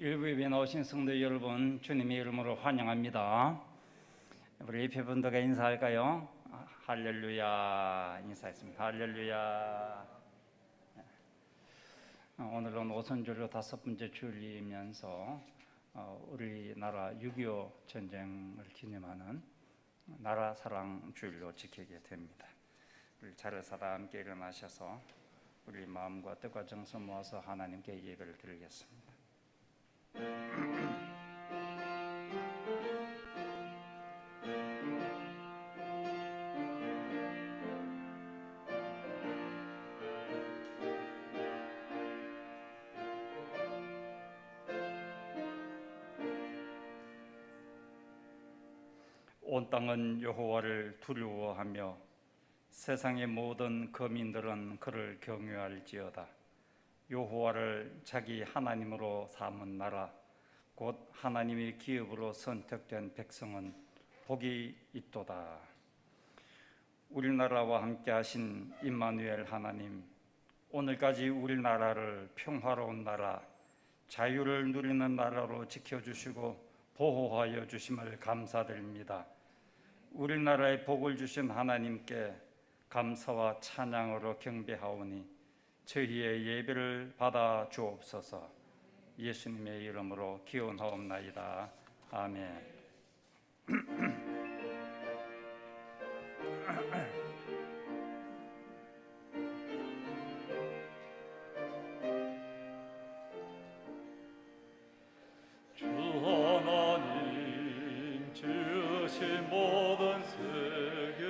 일부 예배에 나오신 성도 여러분, 주님의 이름으로 환영합니다. 우리 예배분들과 인사할까요? 할렐루야 인사했습니다. 할렐루야. 오늘은 오순절로 5번째 주일이면서 우리나라 6.25 전쟁을 기념하는 나라 사랑 주일로 지키게 됩니다. 우리 차례서 다 함께 일어나셔서 우리 마음과 뜻과 정성 모아서 하나님께 예배를 드리겠습니다. 온 땅은 여호와를 두려워하며 세상의 모든 거민들은 그를 경외할지어다. 여호와를 자기 하나님으로 삼은 나라, 곧 하나님의 기업으로 선택된 백성은 복이 있도다. 우리나라와 함께 하신 임마누엘 하나님, 오늘까지 우리나라를 평화로운 나라, 자유를 누리는 나라로 지켜주시고 보호하여 주심을 감사드립니다. 우리나라에 복을 주신 하나님께 감사와 찬양으로 경배하오니 저희의 예배를 받아 주옵소서. 예수님의 이름으로 기원하옵나이다. 아멘. 주 하나님 주신 모든 세계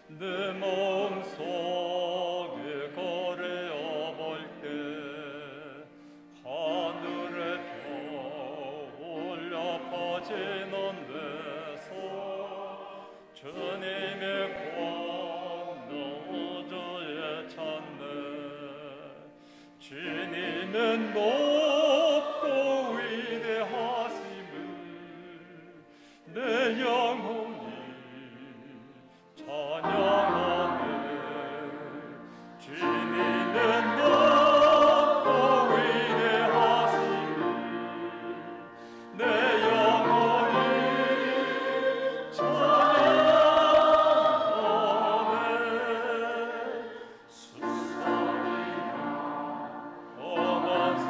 내 마음속에 거래어 볼때 하늘의 별 올려 퍼지는 데서 주님의 권 너저에 찾네. 주님은 높고 위대하심을 내 영혼이 찬양하네. 주님은 높고 위대하심을 내 영혼이 찬양하네. 수상이나 험한 상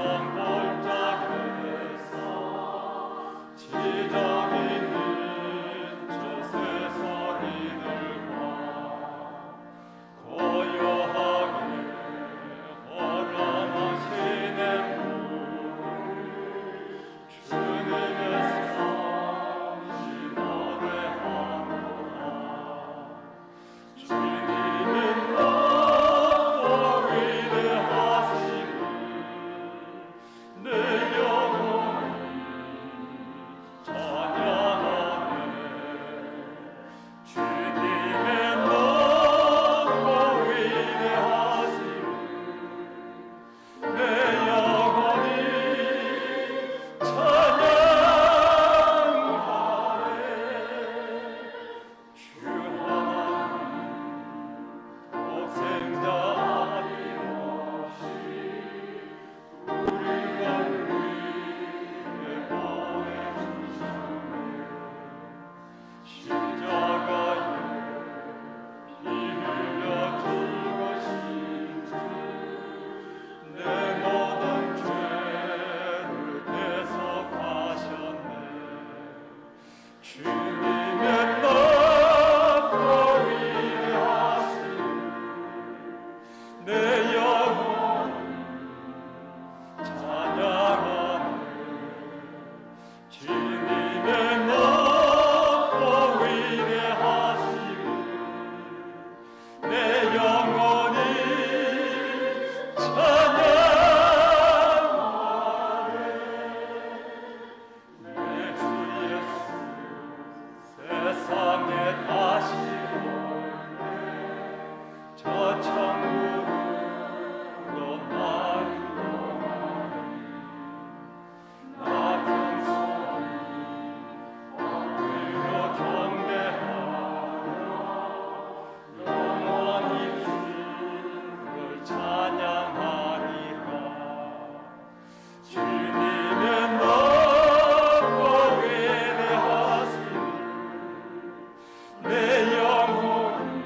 내 영혼이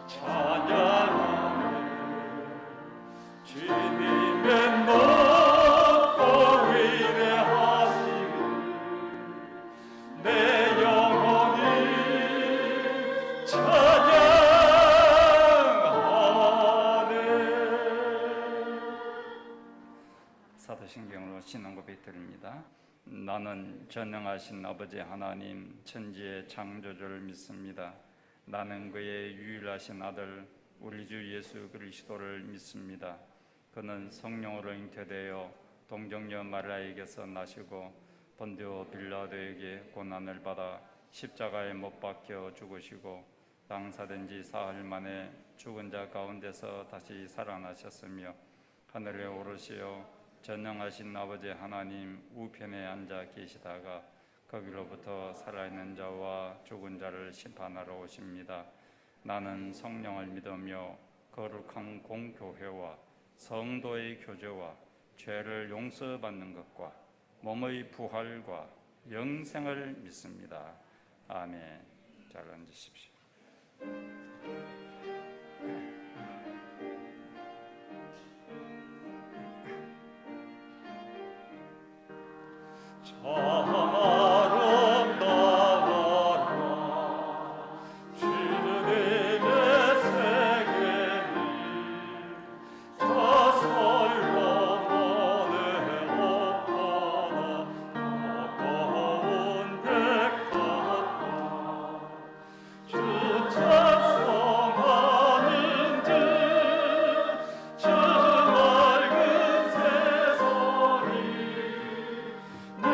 찬양하네. 주님의 높고 위대하심을 내 영혼이 찬양하네. 사도신경으로 신앙 고백 드립니다. 나는 전능하신 아버지 하나님 천지의 창조주를 믿습니다. 나는 그의 유일하신 아들 우리 주 예수 그리스도를 믿습니다. 그는 성령으로 잉태되어 동정녀 마리아에게서 나시고 본디오 빌라도에게 고난을 받아 십자가에 못 박혀 죽으시고 장사된 지 사흘 만에 죽은 자 가운데서 다시 살아나셨으며 하늘에 오르시어 전능하신 아버지 하나님 우편에 앉아 계시다가 거기로부터 살아있는 자와 죽은 자를 심판하러 오십니다. 나는 성령을 믿으며 거룩한 공교회와 성도의 교제와 죄를 용서받는 것과 몸의 부활과 영생을 믿습니다. 아멘. 잘 앉으십시오. 참 아름다워라 주님의 세계니 저 솔로몬의 옷보다 고운 백합과 주 찬송하는 듯 저 맑은 새소리 내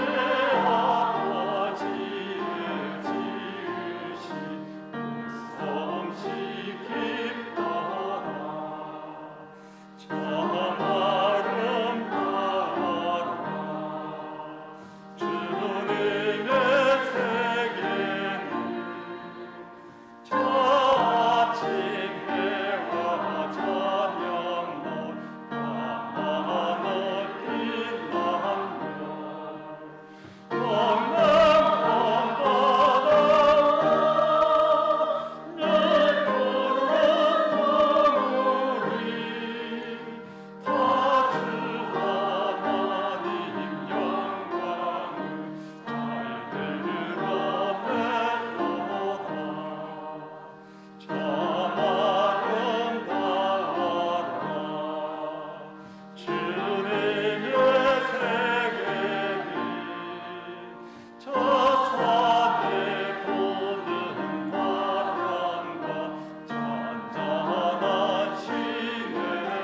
아버지를 지으신 솜씨 깊도다. 참 아름다워라 주님의 세계는 저 아침 해와 저녁 밤하늘 빛나며 동남 밤바다 멸도로 우리 다 주 하나님 영광을 잘 드러내도다. 참 아름다워라 주님의 세계니 저 산에 부는 바람과 잔잔한 시냇물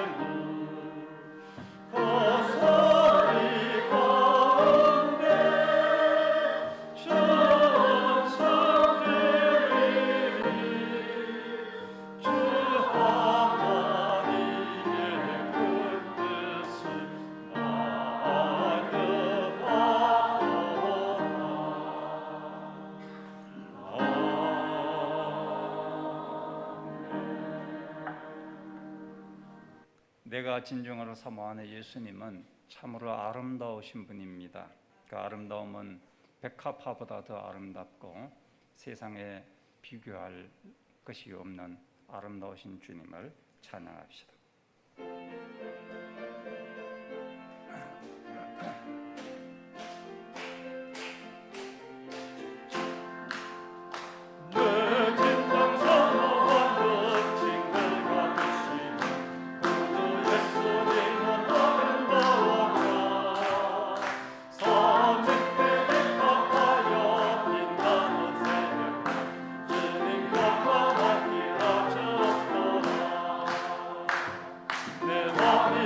그 소리 가운데 춤추 들리니 주 하나님의 그 뜻을 내가 진정으로 사모하는 예수님은 참으로 아름다우신 분입니다. 그 아름다움은 백합화보다 더 아름답고 세상에 비교할 것이 없는 아름다우신 주님을 찬양합시다. 내 진정 선호한 멋진 걸 가르치는 구주 예수님은 아름다워라. 산뜻에 백합하여 빛나는 새벽 주님 영광 함께 하셨도다. 내 맘이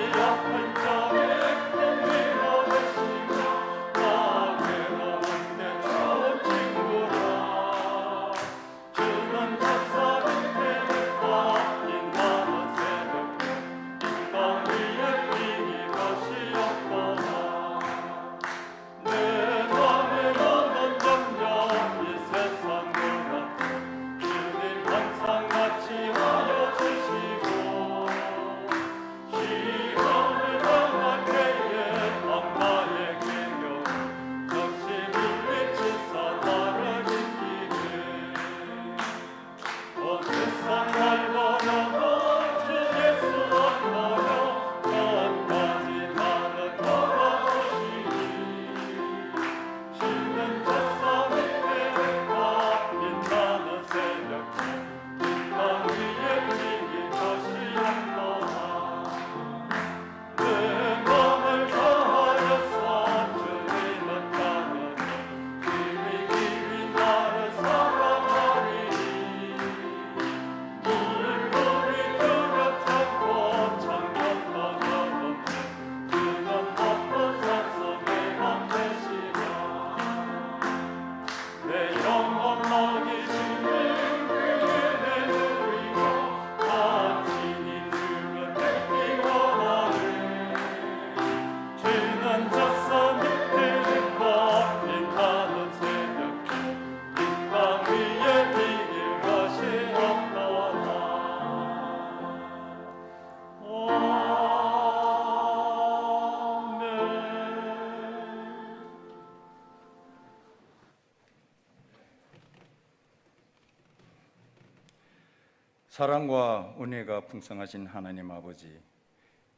사랑과 은혜가 풍성하신 하나님 아버지,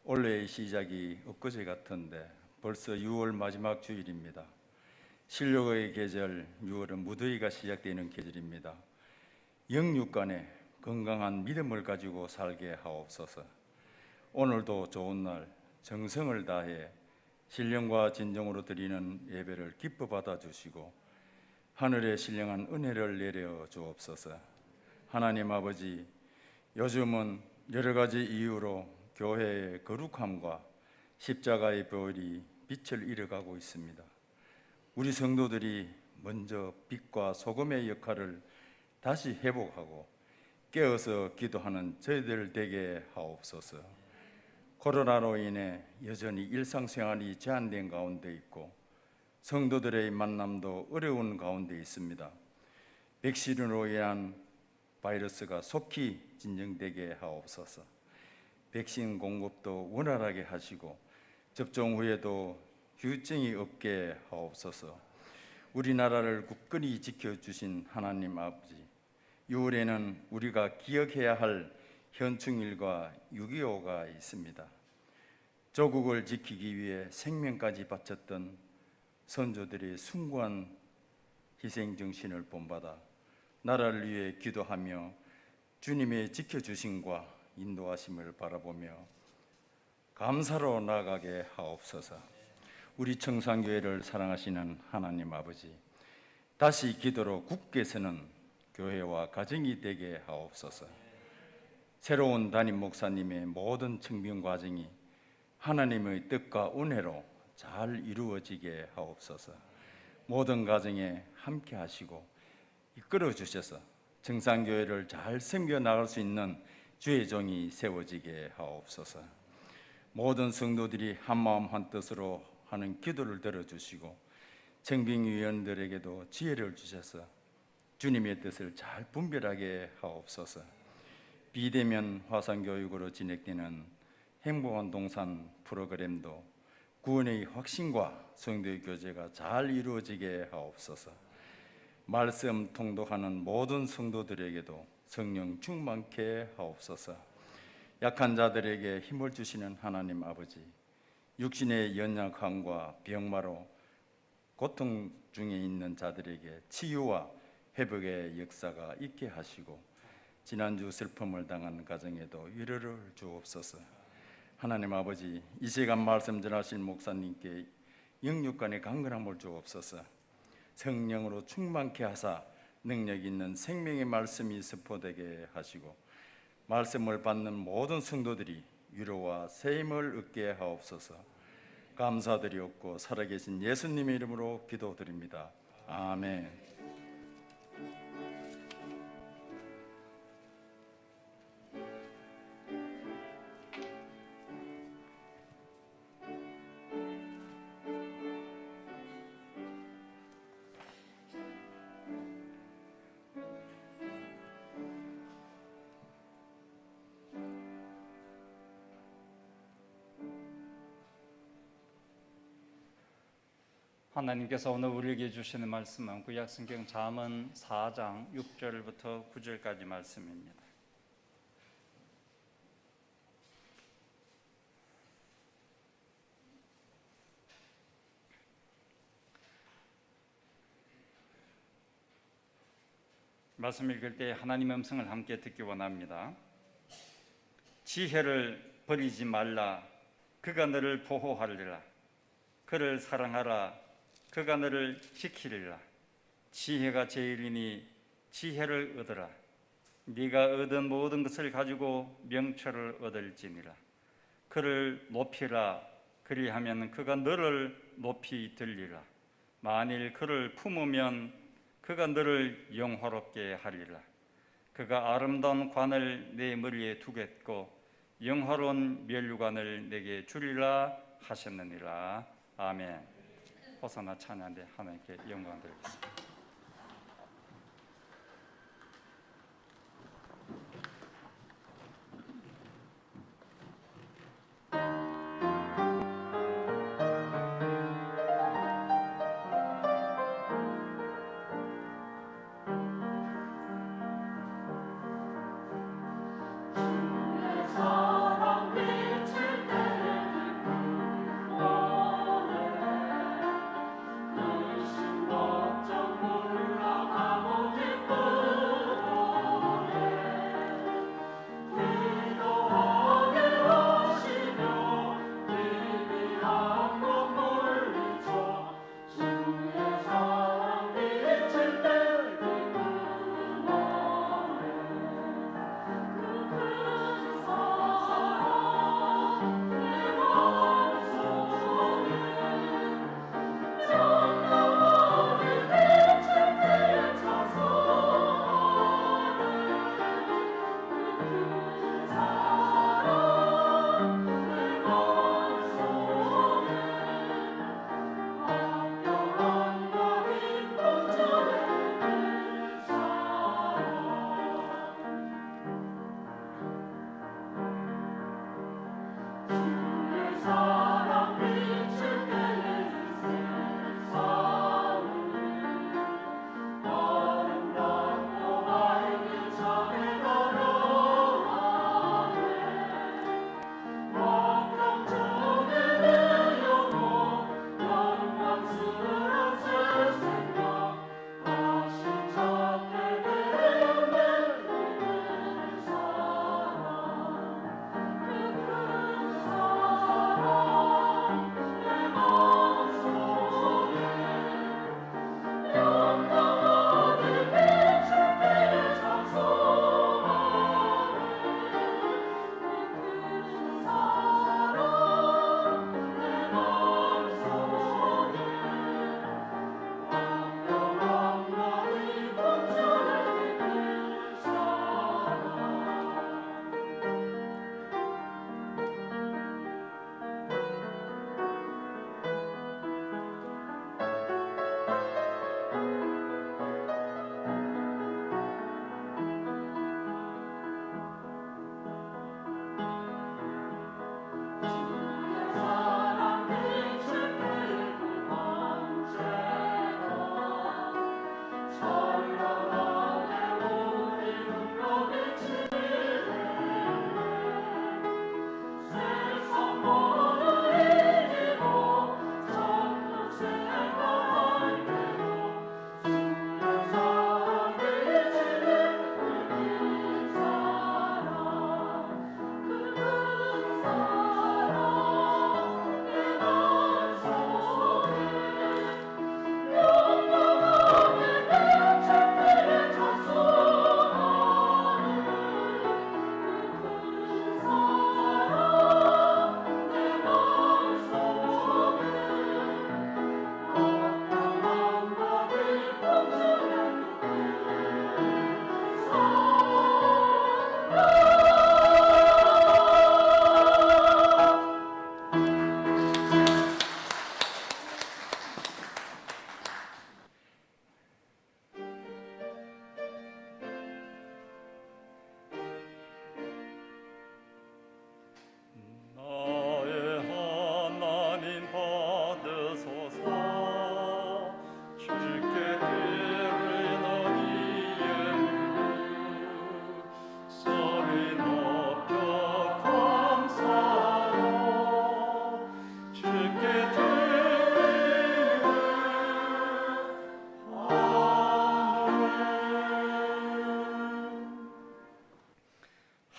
올해의 시작이 엊그제 같은데 벌써 6월 마지막 주일입니다. 신령의 계절 6월은 무더위가 시작되는 계절입니다. 영육간에 건강한 믿음을 가지고 살게 하옵소서. 오늘도 좋은 날 정성을 다해 신령과 진정으로 드리는 예배를 기뻐 받아주시고 하늘의 신령한 은혜를 내려 주옵소서. 하나님 아버지, 요즘은 여러 가지 이유로 교회의 거룩함과 십자가의 보혈이 빛을 잃어가고 있습니다. 우리 성도들이 먼저 빛과 소금의 역할을 다시 회복하고 깨어서 기도하는 저희들 되게 하옵소서. 코로나로 인해 여전히 일상생활이 제한된 가운데 있고 성도들의 만남도 어려운 가운데 있습니다. 백신으로 인한 바이러스가 속히 진정되게 하옵소서. 백신 공급도 원활하게 하시고 접종 후에도 휴증이 없게 하옵소서. 우리나라를 굳건히 지켜주신 하나님 아버지, 6월에는 우리가 기억해야 할 현충일과 6.25가 있습니다. 조국을 지키기 위해 생명까지 바쳤던 선조들의 숭고한 희생정신을 본받아 나라를 위해 기도하며 주님의 지켜주심과 인도하심을 바라보며 감사로 나아가게 하옵소서. 우리 청산교회를 사랑하시는 하나님 아버지, 다시 기도로 굳게 서는 교회와 가정이 되게 하옵소서. 새로운 담임 목사님의 모든 청빙 과정이 하나님의 뜻과 은혜로 잘 이루어지게 하옵소서. 모든 가정에 함께 하시고 이끌어 주셔서 청산교회를 잘 섬겨 나갈 수 있는 주의 종이 세워지게 하옵소서. 모든 성도들이 한마음 한뜻으로 하는 기도를 들어주시고 청빙위원들에게도 지혜를 주셔서 주님의 뜻을 잘 분별하게 하옵소서. 비대면 화상교육으로 진행되는 행복한 동산 프로그램도 구원의 확신과 성도의 교제가 잘 이루어지게 하옵소서. 말씀 통독하는 모든 성도들에게도 성령 충만케 하옵소서. 약한 자들에게 힘을 주시는 하나님 아버지, 육신의 연약함과 병마로 고통 중에 있는 자들에게 치유와 회복의 역사가 있게 하시고 지난주 슬픔을 당한 가정에도 위로를 주옵소서. 하나님 아버지, 이 시간 말씀 전하신 목사님께 영육간의 강건함을 주옵소서. 성령으로 충만케 하사 능력 있는 생명의 말씀이 선포되게 하시고 말씀을 받는 모든 성도들이 위로와 새 힘을 얻게 하옵소서. 감사드리옵고 살아계신 예수님의 이름으로 기도드립니다. 아멘. 하나님께서 오늘 우리에게 주시는 말씀은 구약성경 잠언 4장 6절부터 9절까지 말씀입니다. 말씀 읽을 때 하나님의 음성을 함께 듣기 원합니다. 지혜를 버리지 말라. 그가 너를 보호하리라. 그를 사랑하라. 그가 너를 지키리라. 지혜가 제일이니 지혜를 얻으라. 네가 얻은 모든 것을 가지고 명철을 얻을지니라. 그를 높이라. 그리하면 그가 너를 높이 들리라. 만일 그를 품으면 그가 너를 영화롭게 하리라. 그가 아름다운 관을 내 머리에 두겠고 영화로운 면류관을 내게 주리라 하셨느니라. 아멘. 호사나 찬양대 하나님께 영광 드리겠습니다.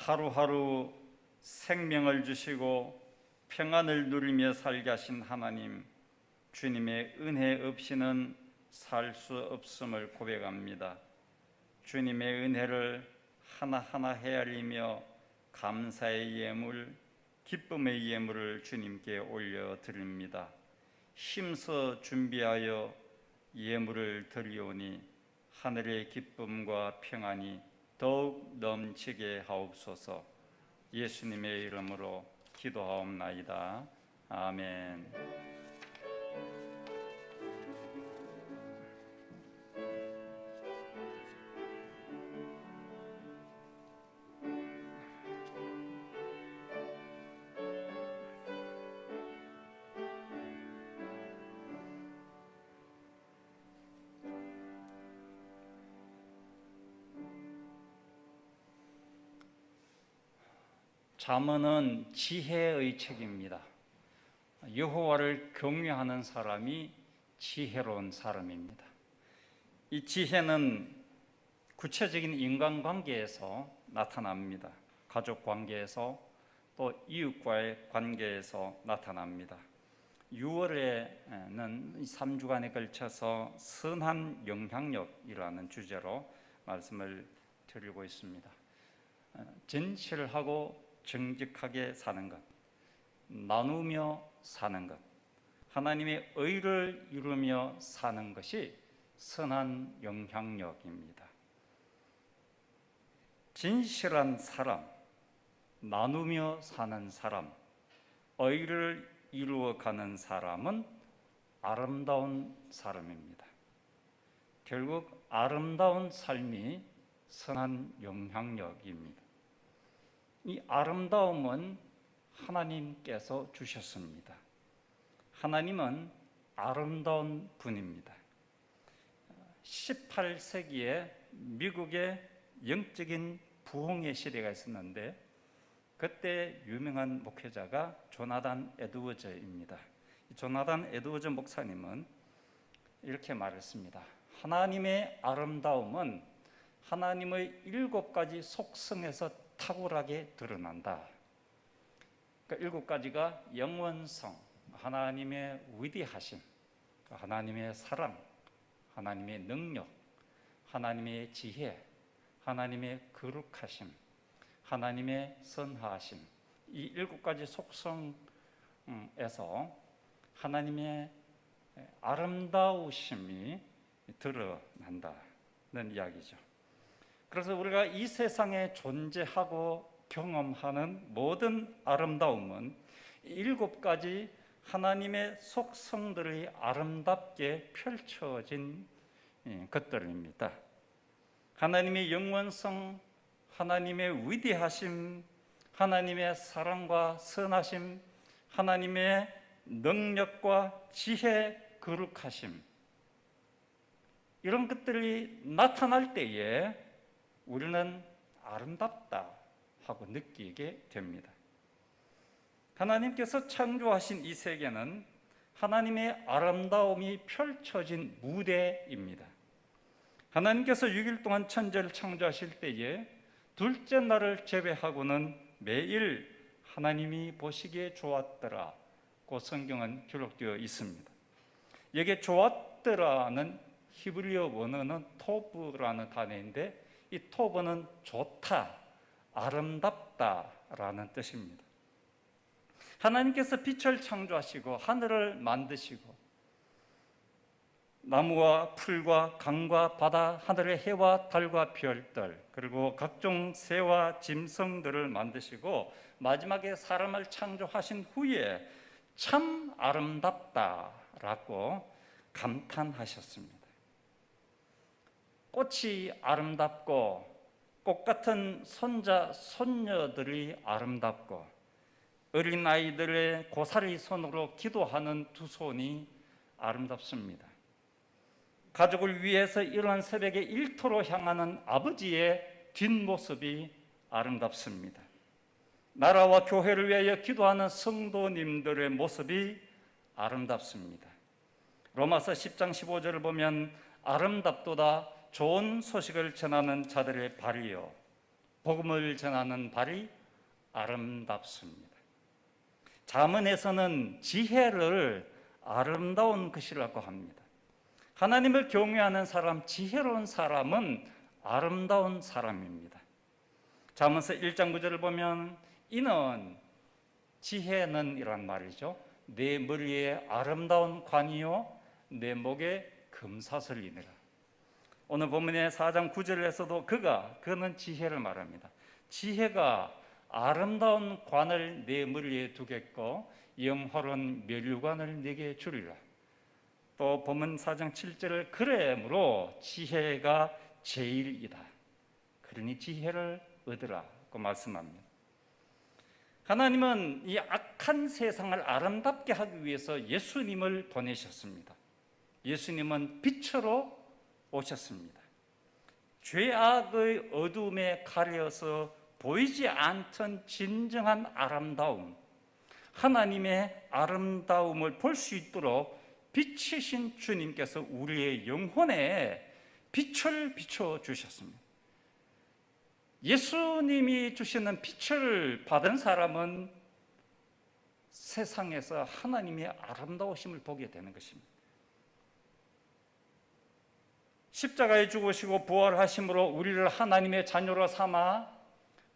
하루하루 생명을 주시고 평안을 누리며 살게 하신 하나님, 주님의 은혜 없이는 살 수 없음을 고백합니다. 주님의 은혜를 하나하나 헤아리며 감사의 예물, 기쁨의 예물을 주님께 올려드립니다. 힘써 준비하여 예물을 드리오니 하늘의 기쁨과 평안이 더욱 넘치게 하옵소서. 예수님의 이름으로 기도하옵나이다. 아멘. 잠언은 지혜의 책입니다. 여호와를 경외하는 사람이 지혜로운 사람입니다. 이 지혜는 구체적인 인간관계에서 나타납니다. 가족 관계에서 또 이웃과의 관계에서 나타납니다. 6월에는 3주간에 걸쳐서 선한 영향력이라는 주제로 말씀을 드리고 있습니다. 진실하고 정직하게 사는 것, 나누며 사는 것, 하나님의 의를 이루며 사는 것이 선한 영향력입니다. 진실한 사람, 나누며 사는 사람, 의를 이루어가는 사람은 아름다운 사람입니다. 결국 아름다운 삶이 선한 영향력입니다. 이 아름다움은 하나님께서 주셨습니다. 하나님은 아름다운 분입니다. 18세기에 미국의 영적인 부흥의 시대가 있었는데 그때 유명한 목회자가 조나단 에드워즈입니다. 조나단 에드워즈 목사님은 이렇게 말했습니다. 하나님의 아름다움은 하나님의 7가지 속성에서 탁월하게 드러난다. 그러니까 7가지가 영원성, 하나님의 위대하심, 하나님의 사랑, 하나님의 능력, 하나님의 지혜, 하나님의 거룩하심, 하나님의 선하심. 이 7가지 속성에서 하나님의 아름다우심이 드러난다는 이야기죠. 그래서 우리가 이 세상에 존재하고 경험하는 모든 아름다움은 7가지 하나님의 속성들이 아름답게 펼쳐진 것들입니다. 하나님의 영원성, 하나님의 위대하심, 하나님의 사랑과 선하심, 하나님의 능력과 지혜, 거룩하심, 이런 것들이 나타날 때에 우리는 아름답다 하고 느끼게 됩니다. 하나님께서 창조하신 이 세계는 하나님의 아름다움이 펼쳐진 무대입니다. 하나님께서 6일 동안 천지를 창조하실 때에 둘째 날을 제외하고는 매일 하나님이 보시기에 좋았더라고 성경은 기록되어 있습니다. 여기에 좋았더라는 히브리어 원어는 토브라는 단어인데 이 토브는 좋다, 아름답다라는 뜻입니다. 하나님께서 빛을 창조하시고 하늘을 만드시고 나무와 풀과 강과 바다, 하늘의 해와 달과 별들, 그리고 각종 새와 짐승들을 만드시고 마지막에 사람을 창조하신 후에 참 아름답다라고 감탄하셨습니다. 꽃이 아름답고 꽃 같은 손자, 손녀들이 아름답고 어린아이들의 고사리 손으로 기도하는 두 손이 아름답습니다. 가족을 위해서 이러한 새벽에 일터로 향하는 아버지의 뒷모습이 아름답습니다. 나라와 교회를 위하여 기도하는 성도님들의 모습이 아름답습니다. 로마서 10장 15절을 보면 아름답도다 좋은 소식을 전하는 자들의 발이요 복음을 전하는 발이 아름답습니다. 잠언에서는 지혜를 아름다운 것이라고 합니다. 하나님을 경외하는 사람, 지혜로운 사람은 아름다운 사람입니다. 잠언서 1장 9절을 보면 이는 지혜는 이란 말이죠. 내 머리에 아름다운 관이요 내 목에 금사슬이니라. 오늘 본문의 4장 9절에서도 그는 지혜를 말합니다. 지혜가 아름다운 관을 내 머리에 두겠고 영화로운 면류관을 내게 주리라. 또 본문 4장 7절을 그러므로 지혜가 제일이다. 그러니 지혜를 얻으라고 말씀합니다. 하나님은 이 악한 세상을 아름답게 하기 위해서 예수님을 보내셨습니다. 예수님은 빛으로 오셨습니다. 죄악의 어둠에 가려서 보이지 않던 진정한 아름다움, 하나님의 아름다움을 볼 수 있도록 빛이신 주님께서 우리의 영혼에 빛을 비춰주셨습니다. 예수님이 주시는 빛을 받은 사람은 세상에서 하나님의 아름다우심을 보게 되는 것입니다. 십자가에 죽으시고 부활하심으로 우리를 하나님의 자녀로 삼아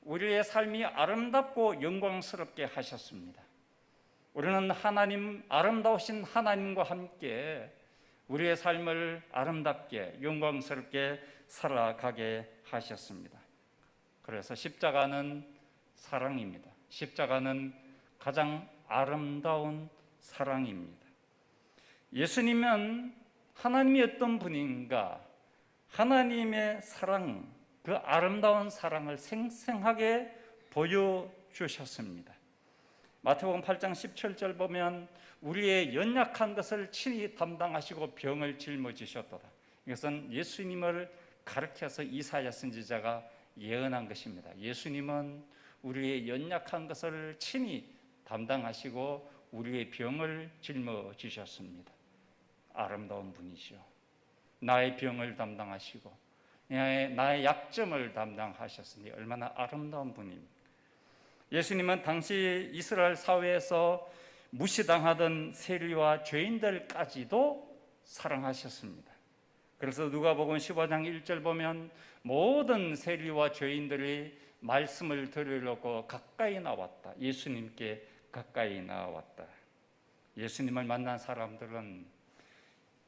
우리의 삶이 아름답고 영광스럽게 하셨습니다. 우리는 하나님, 아름다우신 하나님과 함께 우리의 삶을 아름답게 영광스럽게 살아가게 하셨습니다. 그래서 십자가는 사랑입니다. 십자가는 가장 아름다운 사랑입니다. 예수님은 하나님이 어떤 분인가, 하나님의 사랑, 그 아름다운 사랑을 생생하게 보여주셨습니다. 마태복음 8장 17절 보면 우리의 연약한 것을 친히 담당하시고 병을 짊어지셨도다. 이것은 예수님을 가르쳐서 이사야 선지자가 예언한 것입니다. 예수님은 우리의 연약한 것을 친히 담당하시고 우리의 병을 짊어지셨습니다. 아름다운 분이시오. 나의 병을 담당하시고 나의 약점을 담당하셨으니 얼마나 아름다운 분입니까? 예수님은 당시 이스라엘 사회에서 무시당하던 세리와 죄인들까지도 사랑하셨습니다. 그래서 누가복음 15장 1절 보면 모든 세리와 죄인들이 말씀을 들으려고 가까이 나왔다. 예수님께 가까이 나왔다. 예수님을 만난 사람들은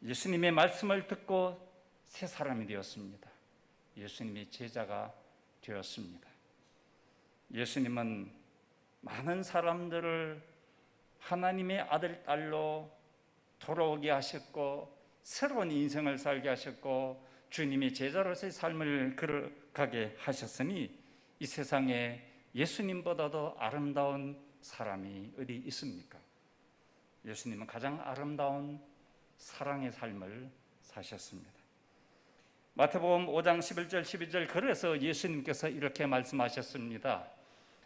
예수님의 말씀을 듣고 새 사람이 되었습니다. 예수님의 제자가 되었습니다. 예수님은 많은 사람들을 하나님의 아들, 딸로 돌아오게 하셨고 새로운 인생을 살게 하셨고 주님의 제자로서의 삶을 걸어가게 하셨으니 이 세상에 예수님보다도 아름다운 사람이 어디 있습니까? 예수님은 가장 아름다운 사랑의 삶을 사셨습니다. 마태복음 5장 11절 12절 그래서 예수님께서 이렇게 말씀하셨습니다.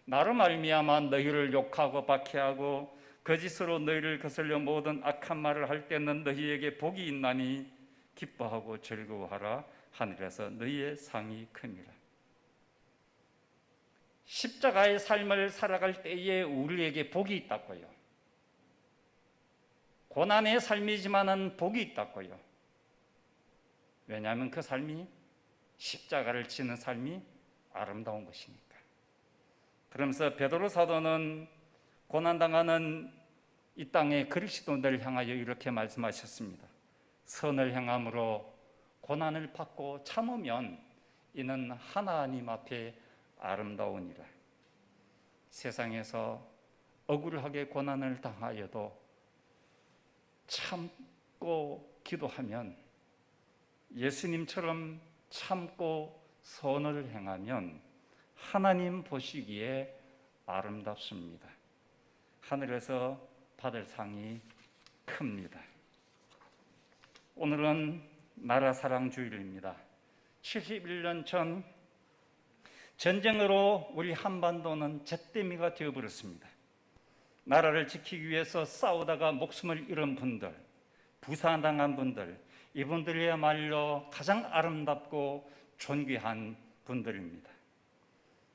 나로 말미암아 너희를 욕하고 박해하고 거짓으로 너희를 거슬려 모든 악한 말을 할 때는 너희에게 복이 있나니 기뻐하고 즐거워하라. 하늘에서 너희의 상이 크니라. 십자가의 삶을 살아갈 때에 우리에게 복이 있다고요. 고난의 삶이지만은 복이 있다고요. 왜냐하면 그 삶이 십자가를 지는 삶이 아름다운 것이니까. 그러면서 베드로 사도는 고난당하는 이 땅의 그리스도인들을 향하여 이렇게 말씀하셨습니다. 선을 행함으로 고난을 받고 참으면 이는 하나님 앞에 아름다우니라. 세상에서 억울하게 고난을 당하여도 참고 기도하면 예수님처럼 참고 선을 행하면 하나님 보시기에 아름답습니다. 하늘에서 받을 상이 큽니다. 오늘은 나라 사랑 주일입니다. 71년 전 전쟁으로 우리 한반도는 잿더미가 되어버렸습니다. 나라를 지키기 위해서 싸우다가 목숨을 잃은 분들, 부상당한 분들, 이분들이야말로 가장 아름답고 존귀한 분들입니다.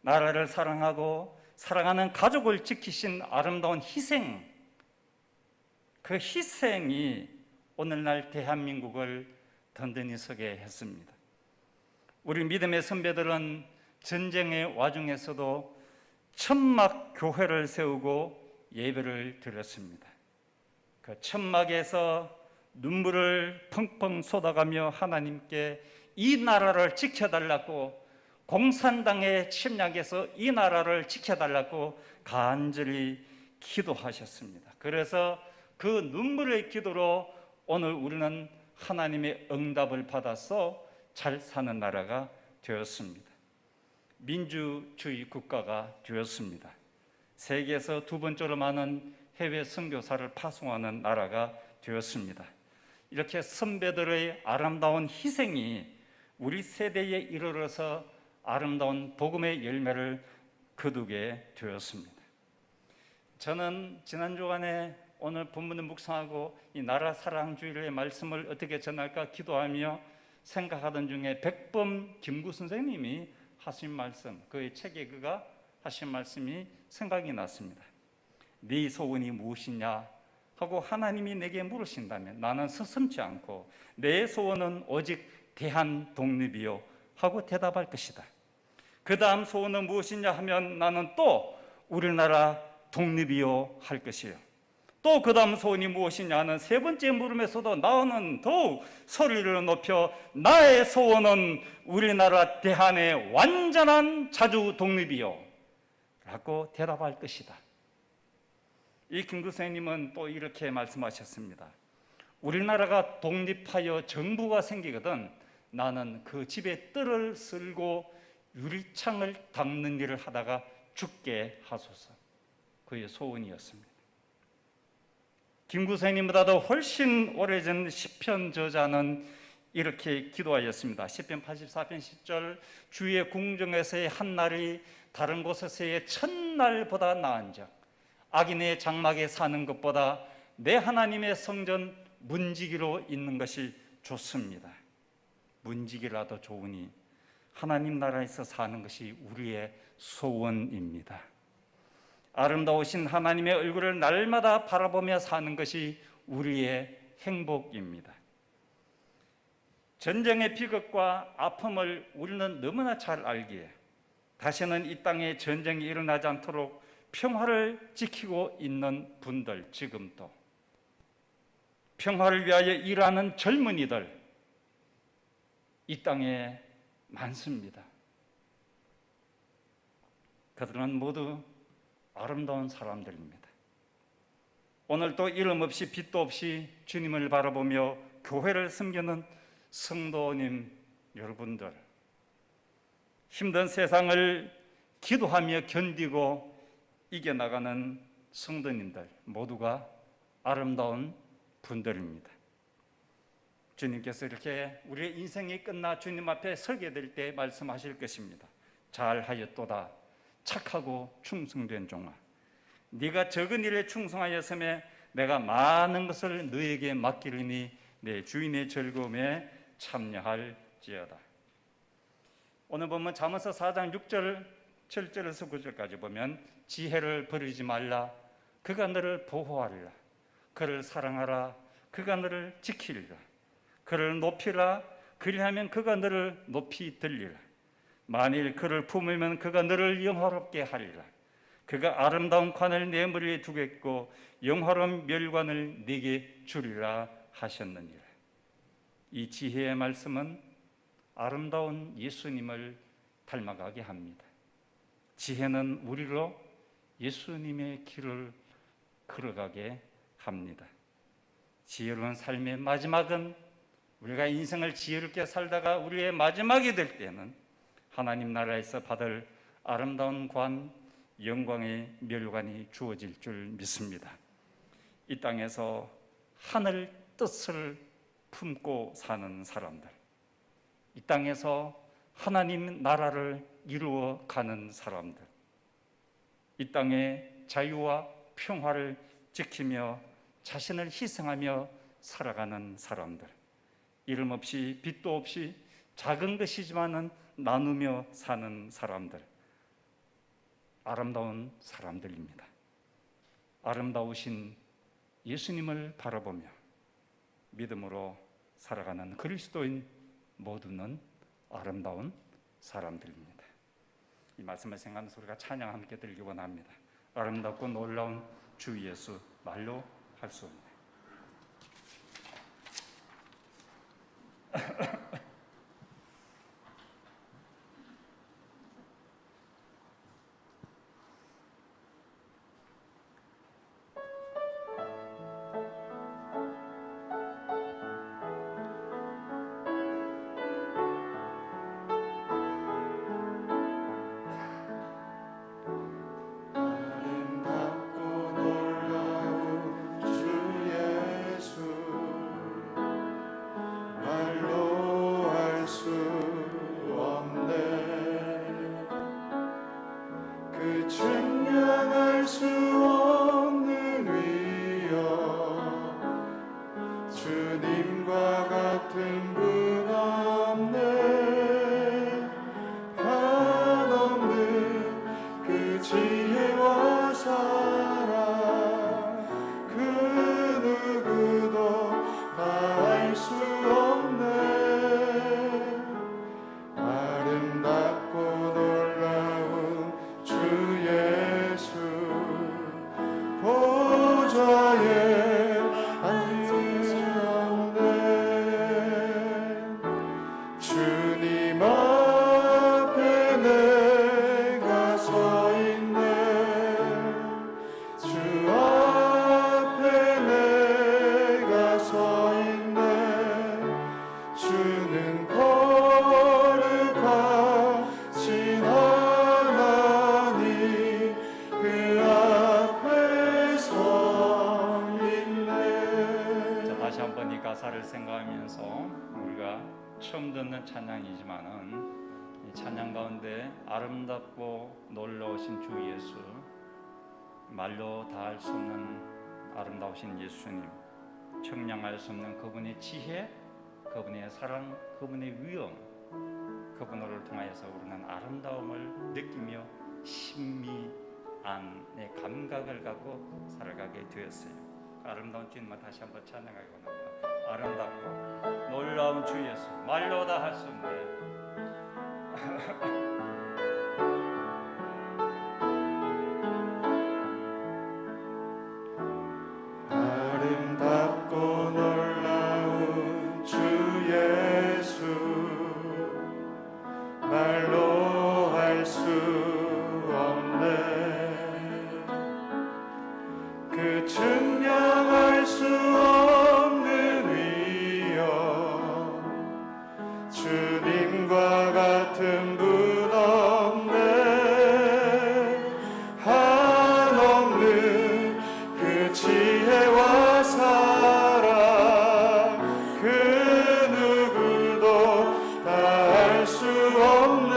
나라를 사랑하고 사랑하는 가족을 지키신 아름다운 희생, 그 희생이 오늘날 대한민국을 든든히 서게 했습니다. 우리 믿음의 선배들은 전쟁의 와중에서도 천막 교회를 세우고 예배를 드렸습니다. 그 천막에서 눈물을 펑펑 쏟아가며 하나님께 이 나라를 지켜달라고, 공산당의 침략에서 이 나라를 지켜달라고 간절히 기도하셨습니다. 그래서 그 눈물의 기도로 오늘 우리는 하나님의 응답을 받아서 잘 사는 나라가 되었습니다. 민주주의 국가가 되었습니다. 세계에서 두 번째로 많은 해외 선교사를 파송하는 나라가 되었습니다. 이렇게 선배들의 아름다운 희생이 우리 세대에 이르러서 아름다운 복음의 열매를 거두게 되었습니다. 저는 지난 주간에 오늘 본문을 묵상하고 이 나라 사랑주의의 말씀을 어떻게 전할까 기도하며 생각하던 중에 백범 김구 선생님이 하신 말씀, 그의 책에 그가 하신 말씀이 생각이 났습니다. 네 소원이 무엇이냐 하고 하나님이 내게 물으신다면 나는 서슴지 않고 내 소원은 오직 대한 독립이요 하고 대답할 것이다. 그 다음 소원은 무엇이냐 하면 나는 또 우리나라 독립이요 할 것이요. 또 그 다음 소원이 무엇이냐 하는 세 번째 물음에서도 나는 더욱 소리를 높여 나의 소원은 우리나라 대한의 완전한 자주 독립이요 라고 대답할 것이다. 이 김구 선생님은 또 이렇게 말씀하셨습니다. 우리나라가 독립하여 정부가 생기거든 나는 그 집에 뜰을 쓸고 유리창을 닦는 일을 하다가 죽게 하소서. 그의 소원이었습니다. 김구 선생님보다도 훨씬 오래전 시편 저자는 이렇게 기도하였습니다. 시편 84편 10절 주의 궁정에서의 한 날이 다른 곳에서의 천날보다 나은즉 악인의 장막에 사는 것보다 내 하나님의 성전 문지기로 있는 것이 좋습니다. 문지기라도 좋으니 하나님 나라에서 사는 것이 우리의 소원입니다. 아름다우신 하나님의 얼굴을 날마다 바라보며 사는 것이 우리의 행복입니다. 전쟁의 비극과 아픔을 우리는 너무나 잘 알기에 다시는 이 땅에 전쟁이 일어나지 않도록 평화를 지키고 있는 분들, 지금도 평화를 위하여 일하는 젊은이들 이 땅에 많습니다. 그들은 모두 아름다운 사람들입니다. 오늘도 이름 없이 빛도 없이 주님을 바라보며 교회를 섬기는 성도님 여러분들, 힘든 세상을 기도하며 견디고 이겨나가는 성도님들 모두가 아름다운 분들입니다. 주님께서 이렇게 우리의 인생이 끝나 주님 앞에 서게 될 때 말씀하실 것입니다. 잘하였도다 착하고 충성된 종아, 네가 적은 일에 충성하였음에 내가 많은 것을 너에게 맡기리니 내 주인의 즐거움에 참여할지어다. 오늘 보면 잠언서 4장 6절 7절에서 9절까지 보면 지혜를 버리지 말라, 그가 너를 보호하리라. 그를 사랑하라, 그가 너를 지키리라. 그를 높이라, 그리하면 그가 너를 높이 들리라. 만일 그를 품으면 그가 너를 영화롭게 하리라. 그가 아름다운 관을 내 머리에 두겠고 영화로운 멸관을 네게 주리라 하셨느니라. 이 지혜의 말씀은 아름다운 예수님을 닮아가게 합니다. 지혜는 우리로 예수님의 길을 걸어가게 합니다. 지혜로운 삶의 마지막은 우리가 인생을 지혜롭게 살다가 우리의 마지막이 될 때는 하나님 나라에서 받을 아름다운 관, 영광의 멸관이 주어질 줄 믿습니다. 이 땅에서 하늘 뜻을 품고 사는 사람들, 이 땅에서 하나님 나라를 이루어 가는 사람들, 이 땅의 자유와 평화를 지키며 자신을 희생하며 살아가는 사람들, 이름 없이 빛도 없이 작은 것이지만은 나누며 사는 사람들, 아름다운 사람들입니다. 아름다우신 예수님을 바라보며 믿음으로 살아가는 그리스도인 모두는 아름다운 사람들입니다. 이 말씀을 생각하면서 우리가 찬양 함께 드리기 원합니다. 아름답고 놀라운 주 예수, 말로 할 수 없네. 생각하면서 우리가 처음 듣는 찬양이지만은 이 찬양 가운데 아름답고 놀라우신 주 예수, 말로 다할 수 없는 아름다우신 예수님, 청량할 수 없는 그분의 지혜, 그분의 사랑, 그분의 위엄, 그분을 통하여서 우리는 아름다움을 느끼며 신미안의 감각을 갖고 살아가게 되었어요. 아름다운 주님만 다시 한번 찬양하기 원합니다. 아름답고 놀라운 주 예수, 말로 다 할 수 없네. 아름답고 놀라운 주 예수, 말로 할 수 없네. 그 증명할 수 없는 위엄, 주님과 같은 분 없네. 한없는 그 지혜와 사랑, 그 누구도 다 할 수 없네.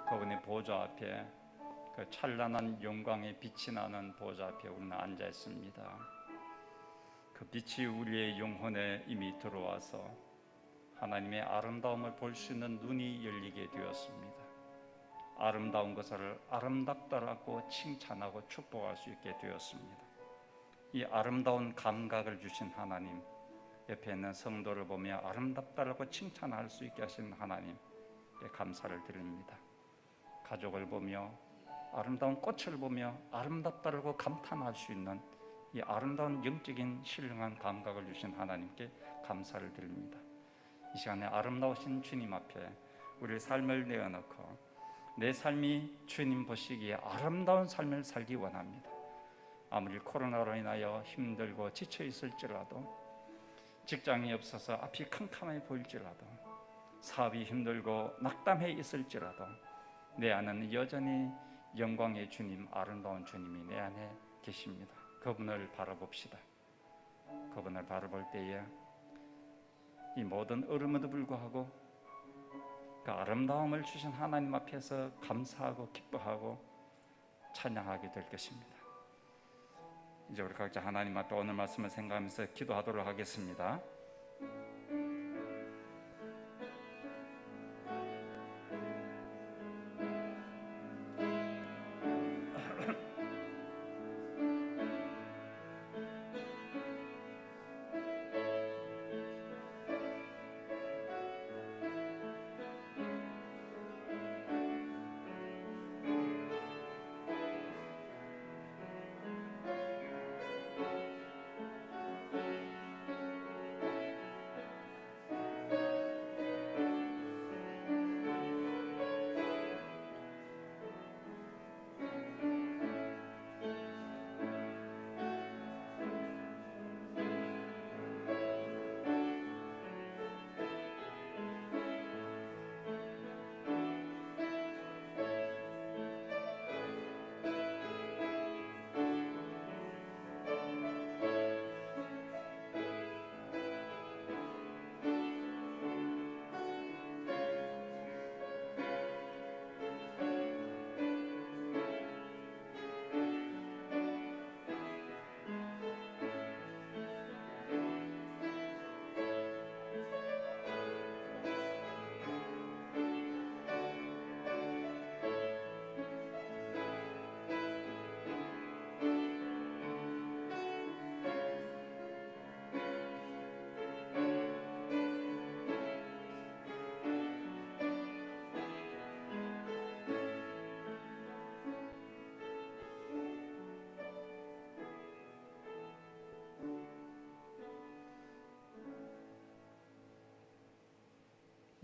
그분의 보좌 앞에, 그 찬란한 영광의 빛이 나는 보좌 앞에 우리는 앉아 있습니다. 그 빛이 우리의 영혼에 이미 들어와서 하나님의 아름다움을 볼 수 있는 눈이 열리게 되었습니다. 아름다운 것을 아름답다라고 칭찬하고 축복할 수 있게 되었습니다. 이 아름다운 감각을 주신 하나님, 옆에 있는 성도를 보며 아름답다라고 칭찬할 수 있게 하신 하나님께 감사를 드립니다. 가족을 보며, 아름다운 꽃을 보며 아름답다라고 감탄할 수 있는 이 아름다운 영적인 신령한 감각을 주신 하나님께 감사를 드립니다. 이 시간에 아름다우신 주님 앞에 우리의 삶을 내어놓고 내 삶이 주님 보시기에 아름다운 삶을 살기 원합니다. 아무리 코로나로 인하여 힘들고 지쳐 있을지라도, 직장이 없어서 앞이 캄캄해 보일지라도, 사업이 힘들고 낙담해 있을지라도 내 안에는 여전히 영광의 주님, 아름다운 주님이 내 안에 계십니다. 그분을 바라봅시다. 그분을 바라볼 때에 이 모든 어려움에도 불구하고 그 아름다움을 주신 하나님 앞에서 감사하고 기뻐하고 찬양하게 될 것입니다. 이제 우리 각자 하나님 앞에 오늘 말씀을 생각하면서 기도하도록 하겠습니다.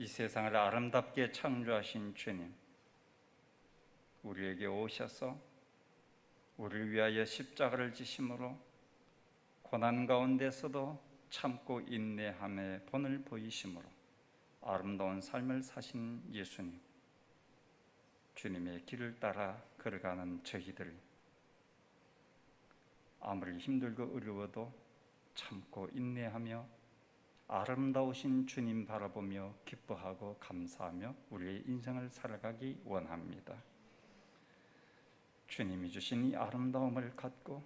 이 세상을 아름답게 창조하신 주님, 우리에게 오셔서 우리를 위하여 십자가를 지심으로 고난 가운데서도 참고 인내함의 본을 보이심으로 아름다운 삶을 사신 예수님, 주님의 길을 따라 걸어가는 저희들, 아무리 힘들고 어려워도 참고 인내하며 아름다우신 주님 바라보며 기뻐하고 감사하며 우리의 인생을 살아가기 원합니다. 주님이 주신 이 아름다움을 갖고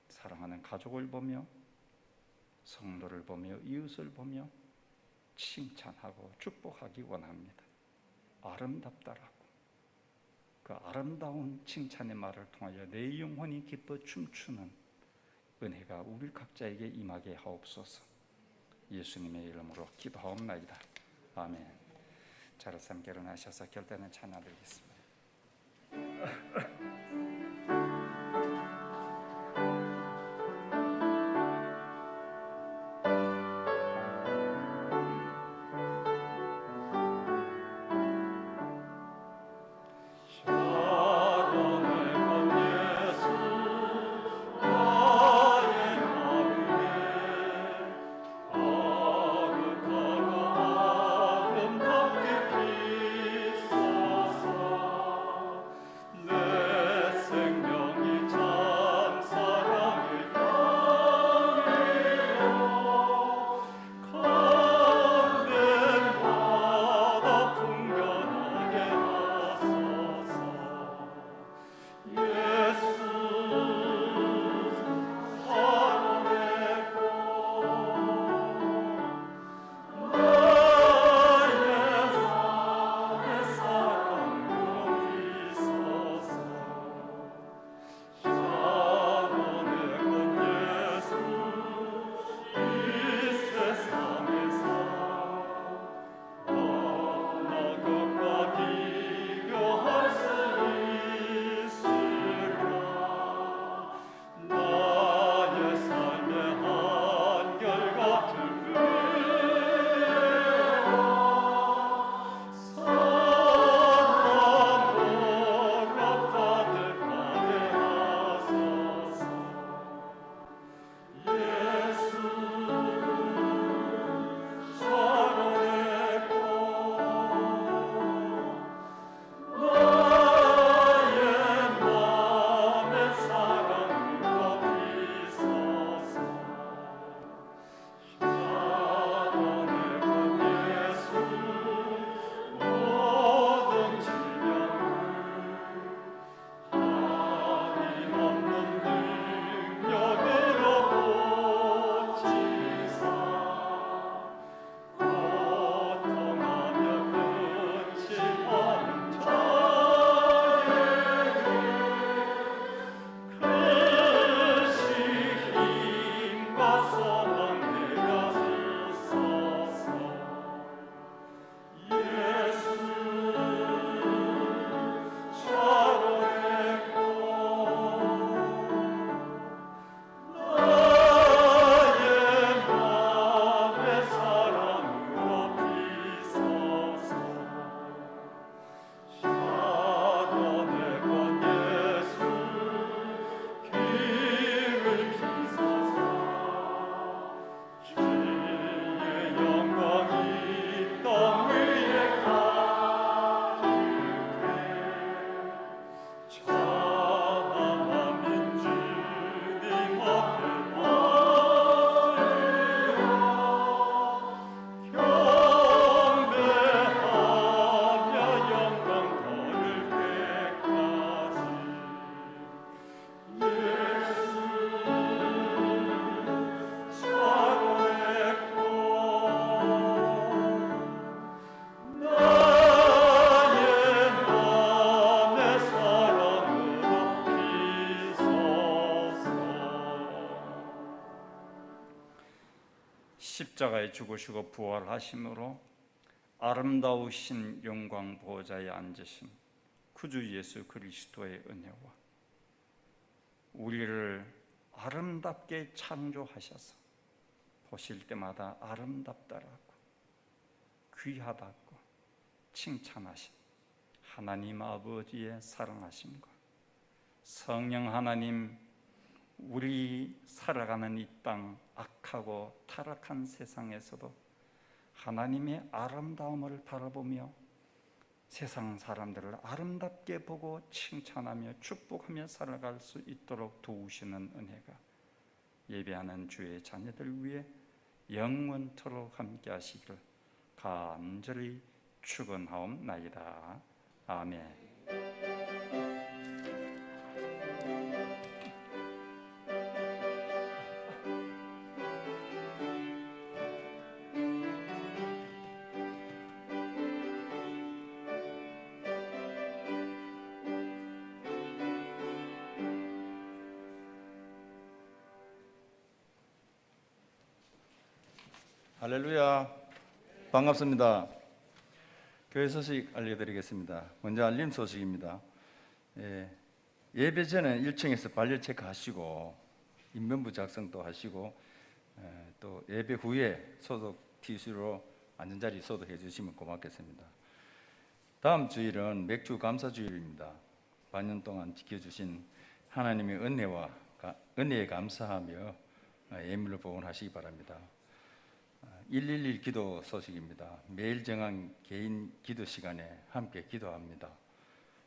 사랑하는 가족을 보며, 성도를 보며, 이웃을 보며 칭찬하고 축복하기 원합니다. 아름답다라고, 그 아름다운 칭찬의 말을 통하여 내 영혼이 기뻐 춤추는 은혜가 우리 각자에게 임하게 하옵소서. 예수님의 이름으로 기도하옵나이다. 아멘. 자리에서 함께 일어나셔서 결단을 찬양드리겠습니다. 내 십자가에 죽으시고 부활하심으로 아름다우신 영광 보좌에 앉으신 구주 예수 그리스도의 은혜와 우리를 아름답게 창조하셔서 보실 때마다 아름답다라고 귀하다고 칭찬하신 하나님 아버지의 사랑하심과 성령 하나님, 우리 살아가는 이 땅 악하고 타락한 세상에서도 하나님의 아름다움을 바라보며 세상 사람들을 아름답게 보고 칭찬하며 축복하며 살아갈 수 있도록 도우시는 은혜가 예배하는 주의 자녀들 위해 영원토록 함께 하시기를 간절히 축원하옵나이다. 아멘. 할렐루야, 반갑습니다. 교회 소식 알려드리겠습니다. 먼저 알림 소식입니다. 예배 전에 1층에서 발열 체크하시고 인명부 작성도 하시고 또 예배 후에 소독 티슈로 앉은 자리 소독해 주시면 고맙겠습니다. 다음 주일은 맥주 감사 주일입니다. 반년 동안 지켜주신 하나님의 은혜에 감사하며 예물을 봉헌하시기 바랍니다. 111 기도 소식입니다. 매일 정한 개인 기도 시간에 함께 기도합니다.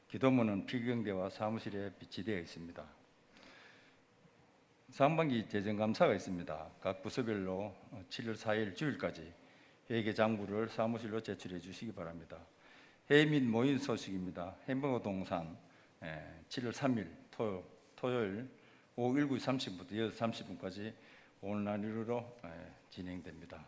기도문은 필경대와 사무실에 비치되어 있습니다. 상반기 재정감사가 있습니다. 각 부서별로 7월 4일 주일까지 회계 장부를 사무실로 제출해 주시기 바랍니다. 회의 및 모임 소식입니다. 햄버거 동산 7월 3일 토요일 오후 7시 30분부터 6시 30분까지 온라인으로 진행됩니다.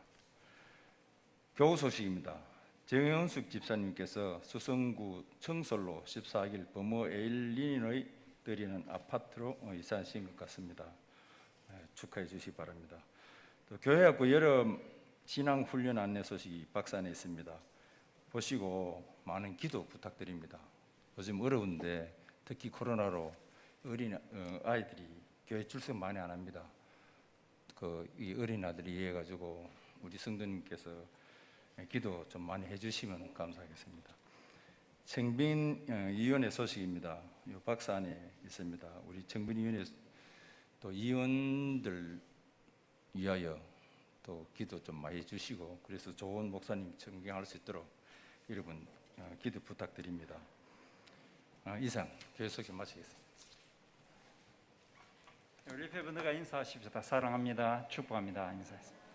교우 소식입니다. 정영숙 집사님께서 수성구 청솔로 14길 범어 에일린의 드리는 아파트로 이사하신 것 같습니다. 축하해 주시기 바랍니다. 또 교회학부 여름 신앙훈련 안내 소식이 박산에 있습니다. 보시고 많은 기도 부탁드립니다. 요즘 어려운데 특히 코로나로 어린 아이들이 교회 출석 많이 안 합니다. 이 어린 아들이 이해해가지고 우리 성도님께서 기도 좀 많이 해주시면 감사하겠습니다. 청빙위원회 소식입니다. 이 박스 안에 있습니다. 우리 청빙위원회 또 위원들 위하여 또 기도 좀 많이 해주시고 그래서 좋은 목사님 청빙할 수 있도록 여러분 기도 부탁드립니다. 이상 교회 소식 마치겠습니다. 우리 패분들과 인사하십시다. 사랑합니다. 축복합니다. 인사했습니다.